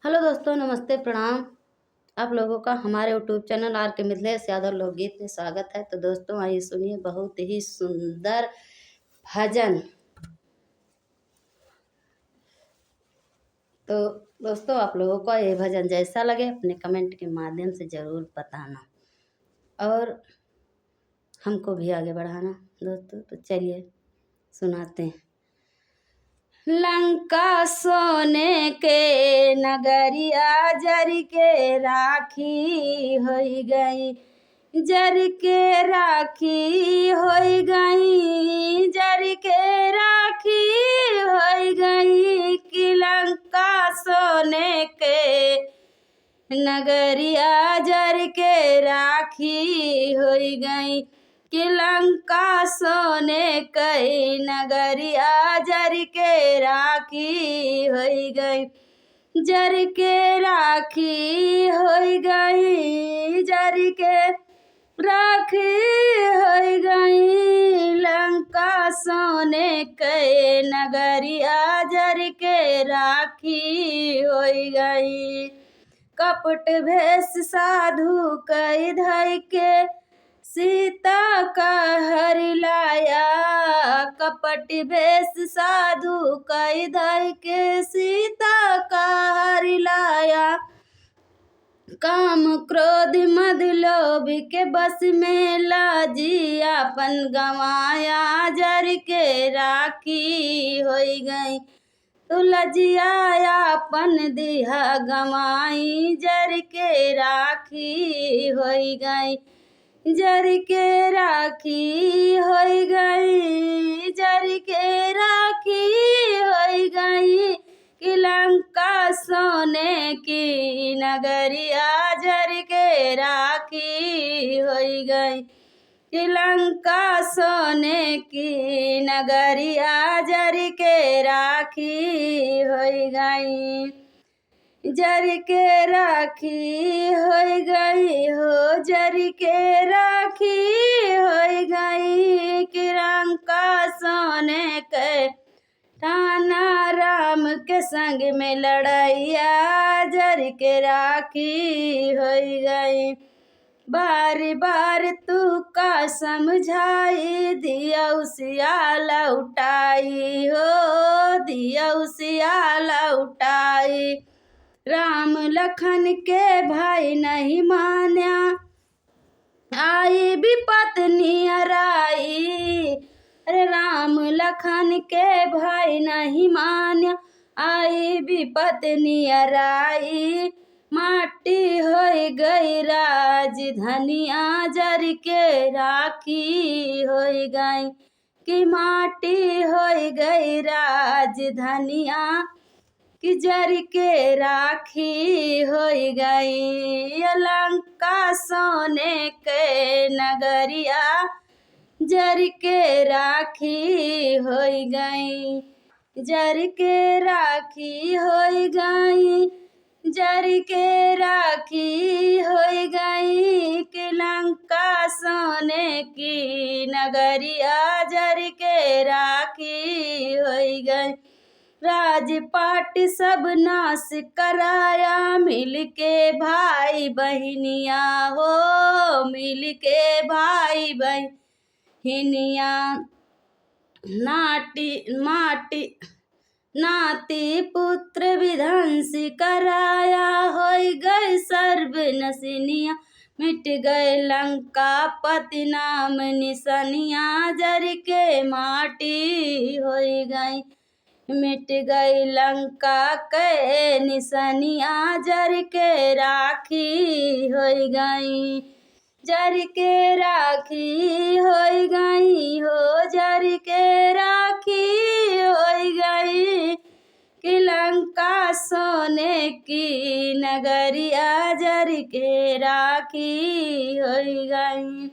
Hello दोस्तों, नमस्ते, प्रणाम। आप लोगों का हमारे यूट्यूब चैनल आर के मिथिलेश यादव लोकगीत में स्वागत है। तो दोस्तों आइए सुनिए बहुत ही सुंदर भजन। तो दोस्तों आप लोगों को ये भजन जैसा लगे अपने कमेंट के माध्यम से ज़रूर बताना और हमको भी आगे बढ़ाना दोस्तों। तो चलिए सुनाते हैं। लंका सोने के नगरिया जर के राखी होई गई, जर के राखी होई गई, जर के राखी होई गई कि लंका सोने के नगरिया जर के राखी होई गई कि लंका सोने कई नगरिया जर के राखी होई गई, जर के राखी होई गई, जर के राखी होई गई लंका सोने के नगरिया जर के राखी होई गई। कपट भेष साधु कई धई के सीता का हरि लाया, कपट भेष साधु कई धई के सीता का हरि लाया। काम क्रोध मद लोभ के बस में लाजी अपन गवाया, जर के राखी होई गई तो लजिया अपन दिहा गवाई, जर के राखी होई गई, जर के राखी होई गई, जर के राखी होई गई कि लंका सोने की नगरिया जर के राखी होई गई, कि लंका सोने की नगरिया जर के राखी होई गई, जर के राखी होई गई हो, जर के राखी होई गई कि लंका सोने के ठाना राम के संग में लड़ैया, जर के राखी होई गई। बार बार तू का समझाई दिया उसियाला उठाई हो, दिया उसियाला उठाई। राम लखन के भाई नहीं मान्या आई विपत नियर आई, अरे राम लखन के भाई नहीं मान्या आई विपत नियर आई। माटी होई गई राजधनिया जर के राखी होई गई, कि माटी होई गई राजधनिया कि जर के राखी होई गई। लंका सोने के नगरिया जर के राखी होई गई, जर के राखी होई गई, जर के राखी होई गई कि लंका सोने की नगरिया जर के राखी होई गई। राजपाट सब नाश कराया मिल के भाई बहनिया हो, मिल के भाई बहनिया नाती पुत्र विध्वंस कराया होई गई सर्वनसिनिया, मिट गए लंका पति नाम निसनिया, जर के माटी होई गई, मिट गई लंका के निसनिया, जर के राखी होई गई, जर के राखी होई गई हो, जर के राखी होई गई कि लंका सोने की नगरिया जर के राखी होई गई।